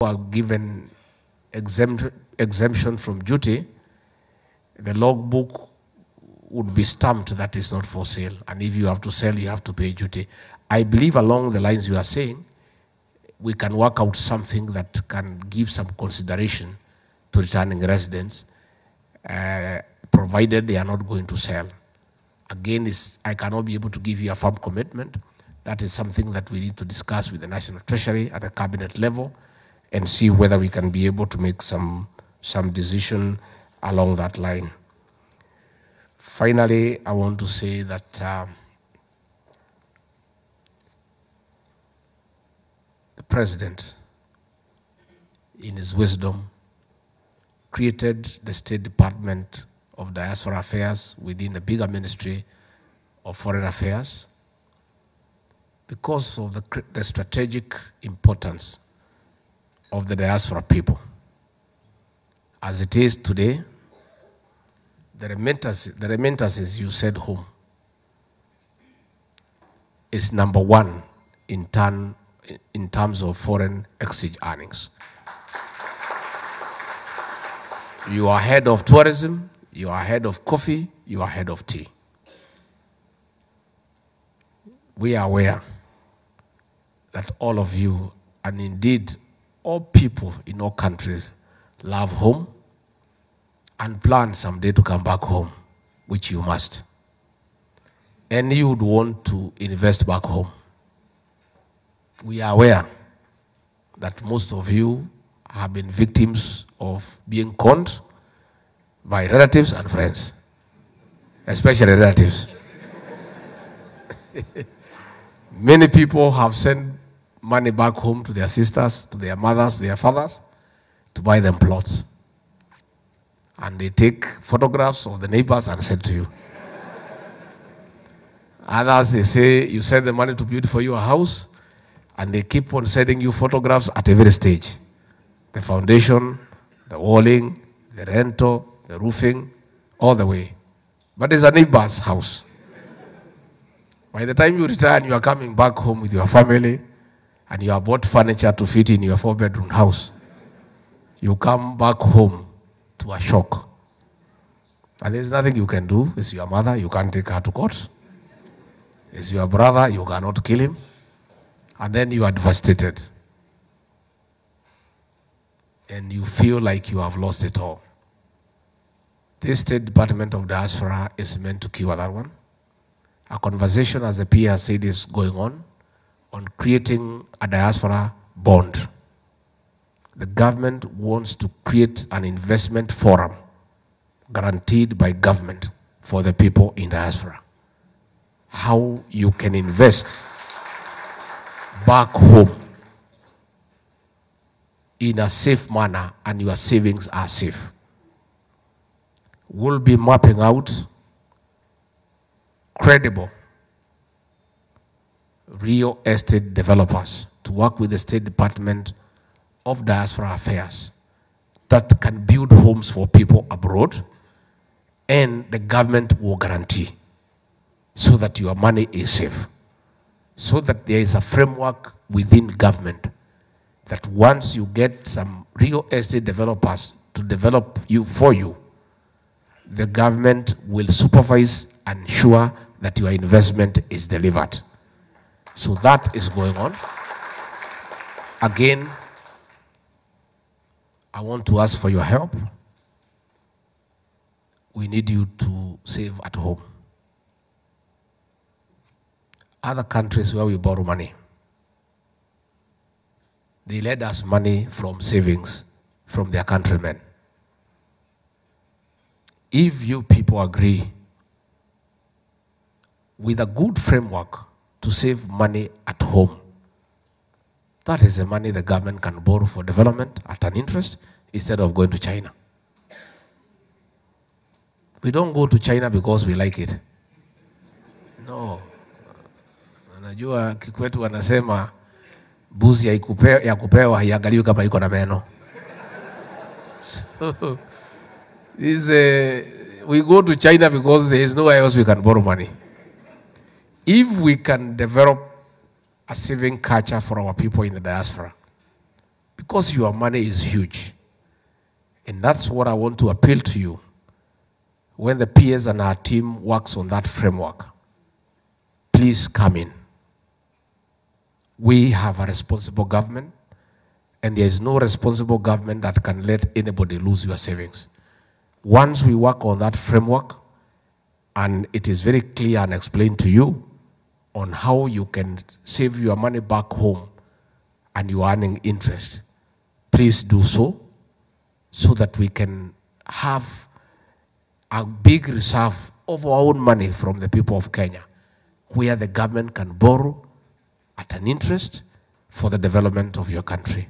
are given exemption from duty, the logbook would be stamped that is not for sale. And if you have to sell, you have to pay duty. I believe along the lines you are saying, we can work out something that can give some consideration to returning residents, provided they are not going to sell. Again, I cannot be able to give you a firm commitment. That is something that we need to discuss with the National Treasury at the cabinet level and see whether we can be able to make some decision along that line. Finally, I want to say that the President, in his wisdom, created the State Department of Diaspora Affairs within the bigger Ministry of Foreign Affairs because of the strategic importance of the diaspora people. As it is today, the remittances you said home is number one in terms of foreign exchange earnings. You are head of tourism, you are head of coffee, you are head of tea. We are aware that all of you, and indeed all people in all countries, love home and plan someday to come back home, which you must. And you would want to invest back home. We are aware that most of you have been victims of being conned by relatives and friends, especially relatives. Many people have sent money back home to their sisters, to their mothers, to their fathers, to buy them plots. And they take photographs of the neighbors and send to you. Others, they say, you send the money to build for you a house, and they keep on sending you photographs at every stage. The foundation, the walling, the rental, the roofing, all the way. But it's a neighbor's house. By the time you retire and you are coming back home with your family, and you have bought furniture to fit in your 4-bedroom house, you come back home to a shock. And there's nothing you can do. It's your mother, you can't take her to court. It's your brother, you cannot kill him. And then you are devastated. And you feel like you have lost it all. This State Department of Diaspora is meant to cure that one. A conversation, as the peer said, is going on creating a diaspora bond. The government wants to create an investment forum guaranteed by government for the people in diaspora. How you can invest back home in a safe manner and your savings are safe. We'll be mapping out credible real estate developers to work with the State Department of Diaspora Affairs that can build homes for people abroad, and the government will guarantee so that your money is safe, so that there is a framework within government that once you get some real estate developers to develop for you, the government will supervise and ensure that your investment is delivered. So that is going on. Again, I want to ask for your help. We need you to save at home. Other countries where we borrow money, they lend us money from savings from their countrymen. If you people agree with a good framework to save money at home, that is the money the government can borrow for development at an interest instead of going to China. We don't go to China because we like it. No. Unajua kikwetu wanasema buzi ya kupewa haiangaliwi kama iko na meno. So, we go to China because there is nowhere else we can borrow money. If we can develop a saving culture for our people in the diaspora, because your money is huge. And that's what I want to appeal to you. When the PS and our team works on that framework, please come in. We have a responsible government, and there is no responsible government that can let anybody lose your savings. Once we work on that framework, and it is very clear and explained to you on how you can save your money back home and you are earning interest, please do so that we can have a big reserve of our own money from the people of Kenya, where the government can borrow at an interest for the development of your country.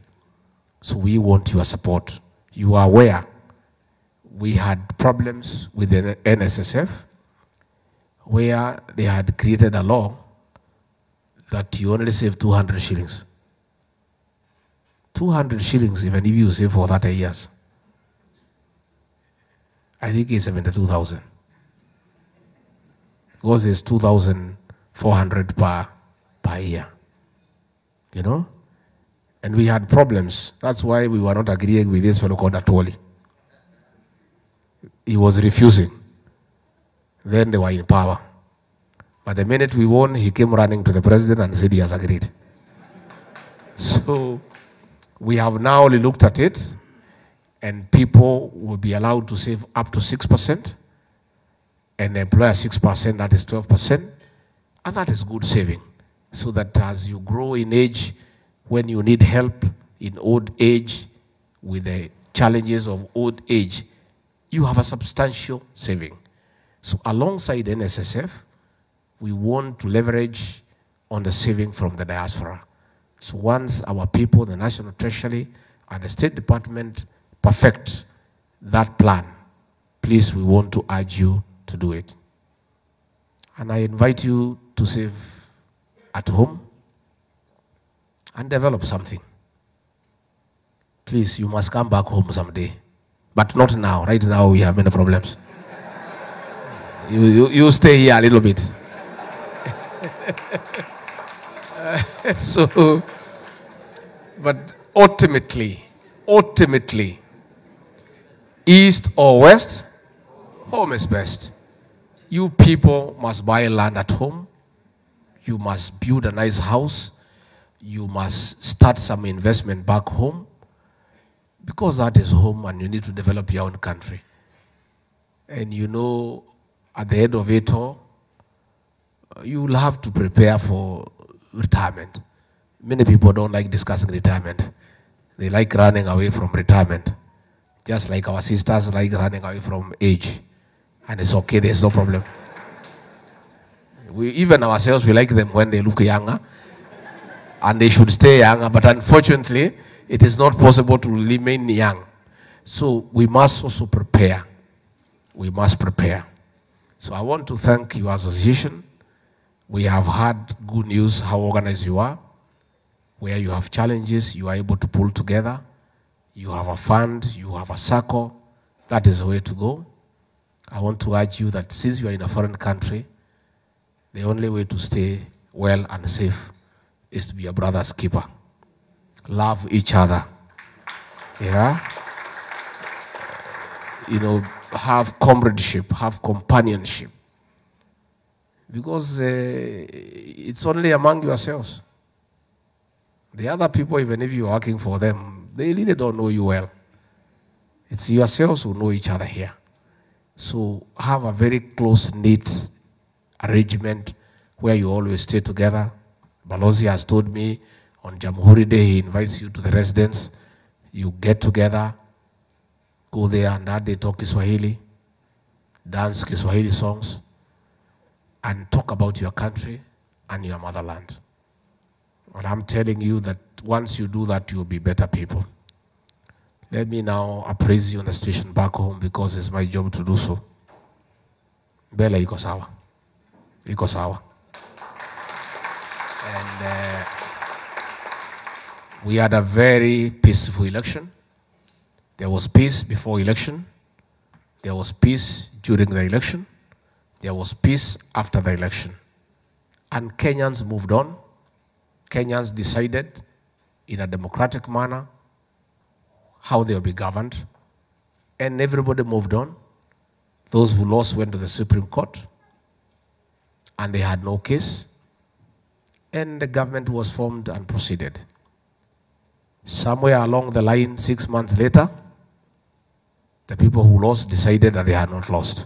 So we want your support. You are aware we had problems with the NSSF, where they had created a law that you only save 200 shillings. 200 shillings, even if you save for 30 years. I think it's 72,000. Because it's 2,400 per year. You know? And we had problems. That's why we were not agreeing with this fellow called Atwoli. He was refusing. Then they were in power. But the minute we won, he came running to the president and said he has agreed. So we have now only looked at it, and people will be allowed to save up to 6%, and employer 6%, that is 12%, and that is good saving. So that as you grow in age, when you need help in old age, with the challenges of old age, you have a substantial saving. So alongside NSSF, we want to leverage on the saving from the diaspora. So once our people, the National Treasury and the State Department perfect that plan, please, we want to urge you to do it. And I invite you to save at home and develop something. Please, you must come back home someday. But not now. Right now, we have many problems. You stay here a little bit. But ultimately, east or west, home is best. You people must buy land at home. You must build a nice house. You must start some investment back home, because that is home and you need to develop your own country. And you know, at the end of it all, you will have to prepare for retirement. Many people don't like discussing retirement. They like running away from retirement. Just like our sisters like running away from age. And it's okay, there's no problem. Even ourselves, we like them when they look younger. And they should stay younger, but unfortunately, it is not possible to remain young. So we must also prepare. We must prepare. So I want to thank your association. We have had good news how organized you are. Where you have challenges, you are able to pull together. You have a fund, you have a circle. That is the way to go. I want to urge you that since you are in a foreign country, the only way to stay well and safe is to be a brother's keeper. Love each other. Yeah? You know, have comradeship, have companionship. Because it's only among yourselves. The other people, even if you're working for them, they really don't know you well. It's yourselves who know each other here. So have a very close-knit arrangement where you always stay together. Balozi has told me on Jamhuri Day, he invites you to the residence. You get together, go there, and that day talk Kiswahili, dance Kiswahili songs, and talk about your country and your motherland. And I'm telling you that once you do that, you'll be better people. Let me now appraise you on the situation back home, because it's my job to do so. Bela iko sawa. Iko sawa. And we had a very peaceful election. There was peace before election. There was peace during the election. There was peace after the election. And Kenyans moved on. Kenyans decided in a democratic manner how they'll be governed, and everybody moved on. Those who lost went to the Supreme Court, and they had no case, and the government was formed and proceeded. Somewhere along the line, 6 months later, the people who lost decided that they had not lost.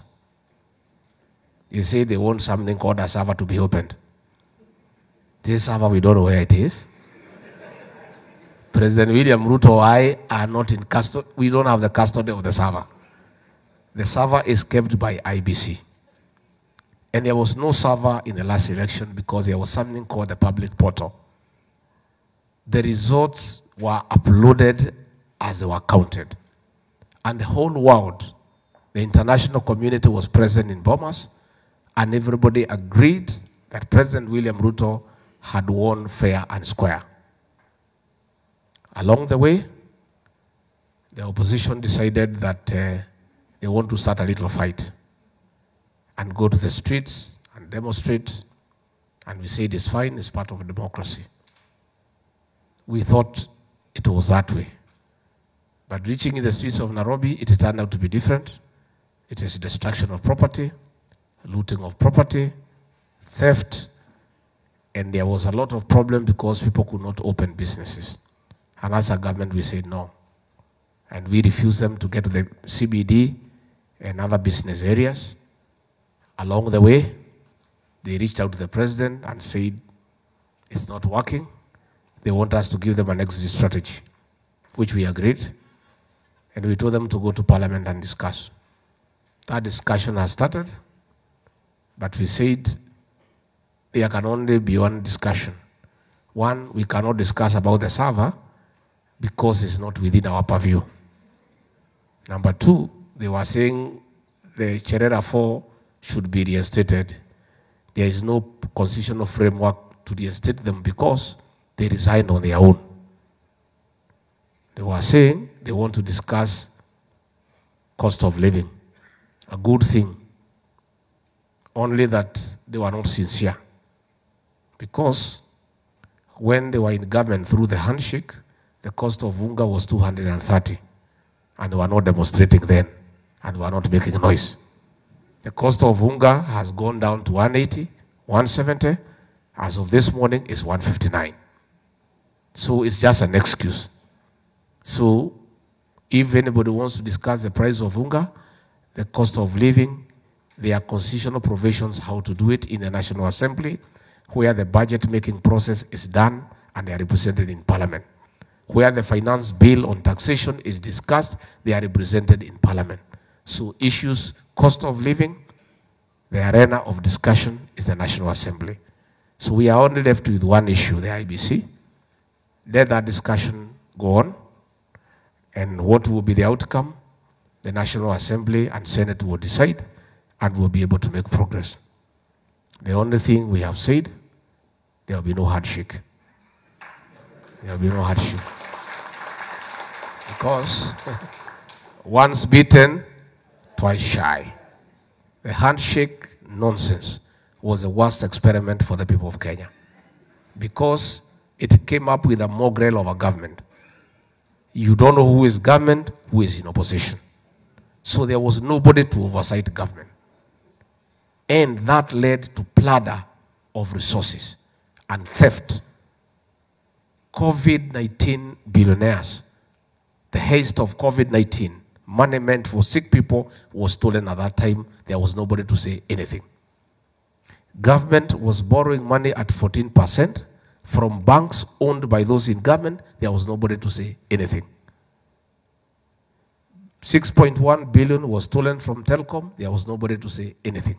You say they want something called a server to be opened. This server, we don't know where it is. President William Ruto or I are not in custody. We don't have the custody of the server. The server is kept by IBC. And there was no server in the last election because there was something called the public portal. The results were uploaded as they were counted. And the whole world, the international community was present in Bomas, and everybody agreed that President William Ruto had won fair and square. Along the way, the opposition decided that they want to start a little fight and go to the streets and demonstrate, and we said it's fine, it's part of a democracy. We thought it was that way. But reaching in the streets of Nairobi, it turned out to be different. It is destruction of property, looting of property, theft, and there was a lot of problem because people could not open businesses. And as a government, we said no. And we refused them to get to the CBD and other business areas. Along the way, they reached out to the president and said, it's not working. They want us to give them an exit strategy, which we agreed. And we told them to go to Parliament and discuss. That discussion has started, but we said there can only be one discussion. One, we cannot discuss about the server because it's not within our purview. Number two, they were saying the Cherera 4 should be reinstated. There is no constitutional framework to reinstate them because they resigned on their own. They were saying they want to discuss cost of living, a good thing, only that they were not sincere. Because when they were in government through the handshake, the cost of unga was 230, and they were not demonstrating then, and they were not making noise. The cost of unga has gone down to 180, 170. As of this morning, it's 159. So it's just an excuse. So if anybody wants to discuss the price of unga, the cost of living, there are constitutional provisions how to do it in the National Assembly, where the budget-making process is done and they are represented in Parliament. Where the finance bill on taxation is discussed, they are represented in Parliament. So issues, cost of living, the arena of discussion is the National Assembly. So we are only left with one issue, the IBC. Let that discussion go on. And what will be the outcome? The National Assembly and Senate will decide, and we'll be able to make progress. The only thing we have said, there will be no handshake. There will be no handshake. Because once beaten, twice shy. The handshake nonsense was the worst experiment for the people of Kenya. Because it came up with a mongrel of a government. You don't know who is government, who is in opposition. So there was nobody to oversight government. And that led to plunder of resources and theft. COVID-19 billionaires, the haste of COVID-19, money meant for sick people was stolen at that time. There was nobody to say anything. Government was borrowing money at 14% from banks owned by those in government. There was nobody to say anything. 6.1 billion was stolen from Telcom. There was nobody to say anything.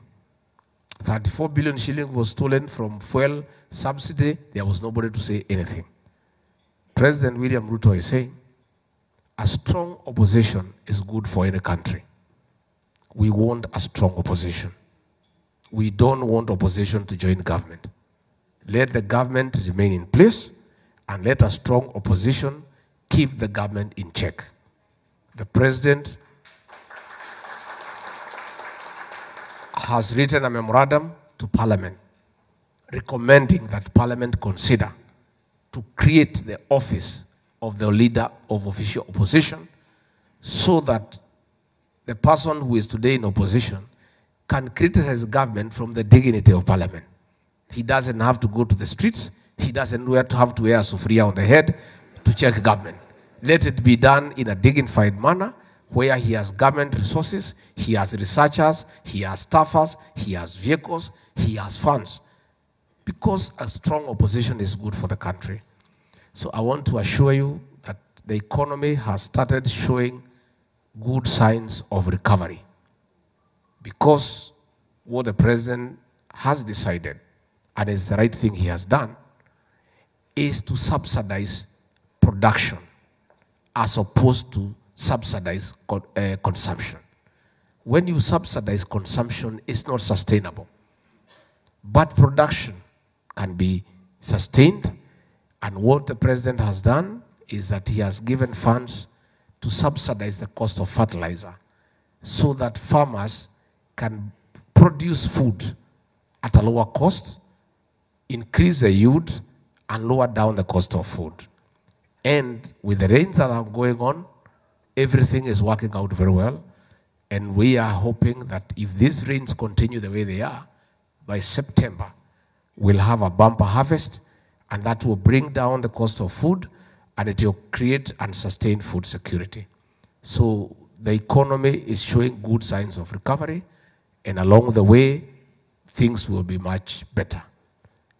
34 billion shillings was stolen from fuel subsidy. There was nobody to say anything. President William Ruto is saying, a strong opposition is good for any country. We want a strong opposition. We don't want opposition to join government. Let the government remain in place and let a strong opposition keep the government in check. The president has written a memorandum to Parliament recommending that Parliament consider to create the office of the leader of official opposition, so that the person who is today in opposition can criticize government from the dignity of parliament. He doesn't have to go to the streets. He doesn't have to wear a sufria on the head to check government. Let it be done in a dignified manner where he has government resources, he has researchers, he has staffers, he has vehicles, he has funds. Because a strong opposition is good for the country. So I want to assure you that the economy has started showing good signs of recovery, because what the president has decided, and is the right thing he has done, is to subsidize production as opposed to subsidize consumption. When you subsidize consumption, it's not sustainable. But production can be sustained, and what the president has done is that he has given funds to subsidize the cost of fertilizer so that farmers can produce food at a lower cost, increase the yield, and lower down the cost of food. And with the rains that are going on, everything is working out very well. And we are hoping that if these rains continue the way they are, by September, we'll have a bumper harvest, and that will bring down the cost of food, and it will create and sustain food security. So the economy is showing good signs of recovery, and along the way, things will be much better.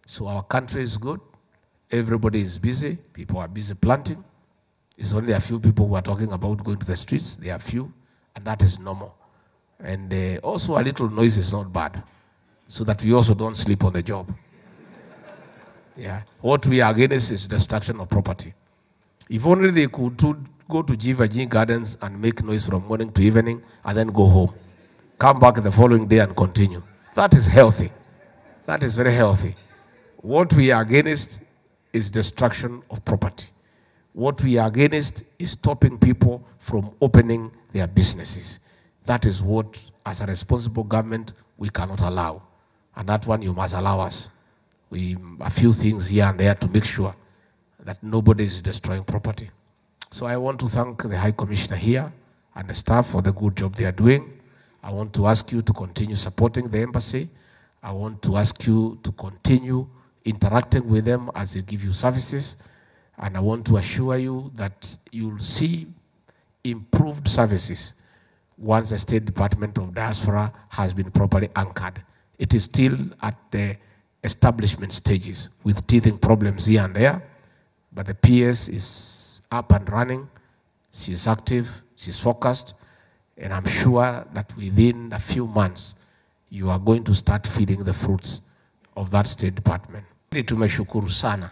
So our country is good. Everybody is busy. People are busy planting. It's only a few people who are talking about going to the streets. There are few, and that is normal. And also a little noise is not bad, so that we also don't sleep on the job. Yeah. What we are against is destruction of property. If only they could go to G Gardens and make noise from morning to evening and then go home. Come back the following day and continue. That is healthy. That is very healthy. What we are against is destruction of property. What we are against is stopping people from opening their businesses. That is what, as a responsible government, we cannot allow. And that one you must allow us. A few things here and there to make sure that nobody is destroying property. So I want to thank the High Commissioner here and the staff for the good job they are doing. I want to ask you to continue supporting the embassy. I want to ask you to continue interacting with them as they give you services. And I want to assure you that you'll see improved services once the State Department of Diaspora has been properly anchored. It is still at the establishment stages with teething problems here and there, but the PS is up and running. She's active, she's focused, and I'm sure that within a few months, you are going to start feeling the fruits of that State Department. Tumeshukuru sana.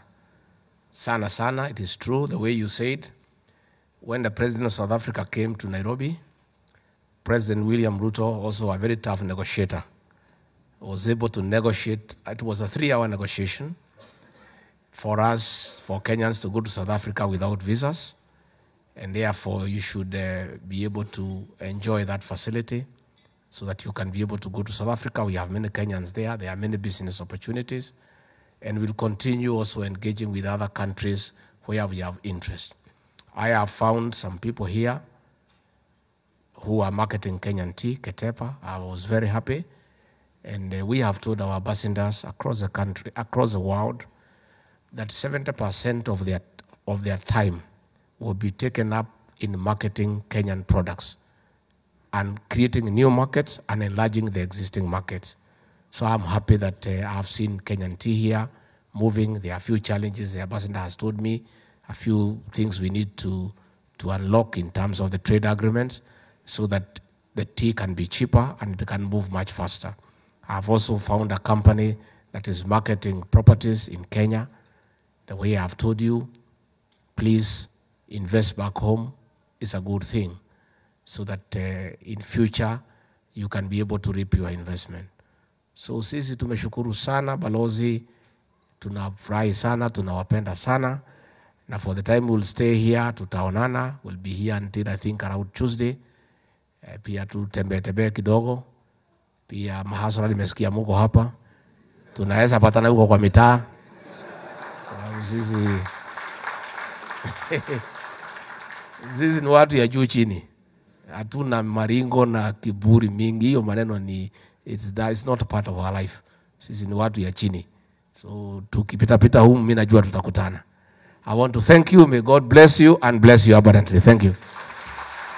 Sana sana, it is true, the way you said. When the President of South Africa came to Nairobi, President William Ruto, also a very tough negotiator, was able to negotiate. It was a 3-hour negotiation for us, for Kenyans, to go to South Africa without visas. And therefore, you should be able to enjoy that facility so that you can be able to go to South Africa. We have many Kenyans there. There are many business opportunities. And we'll continue also engaging with other countries where we have interest. I have found some people here who are marketing Kenyan tea, Ketepa. I was very happy. And we have told our ambassadors across the country, across the world, that 70% of their time will be taken up in marketing Kenyan products and creating new markets and enlarging the existing markets. So I'm happy that I've seen Kenyan tea here moving. There are a few challenges. The ambassador has told me a few things we need to unlock in terms of the trade agreements so that the tea can be cheaper and it can move much faster. I've also found a company that is marketing properties in Kenya. The way I've told you, please invest back home is a good thing so that in future you can be able to reap your investment. So sisi tumeshukuru sana balozi, tunafurahi sana, tunawapenda sana. Na for the time we'll stay here, tutaonana. We'll be here until I think around Tuesday. Pia tutembee kidogo. Pia mahasara nimesikia muko hapa. Tunaweza patana huko kwa mitaa. Sisi Sisi ni watu ya juu chini. Hatuna maringo na kiburi mingi. Hiyo maneno ni it's not a part of our life. Sisi ni watu ya chini. So tukipita humu mimi najua tutakutana. I want to thank you. May God bless you and bless you abundantly. Thank you.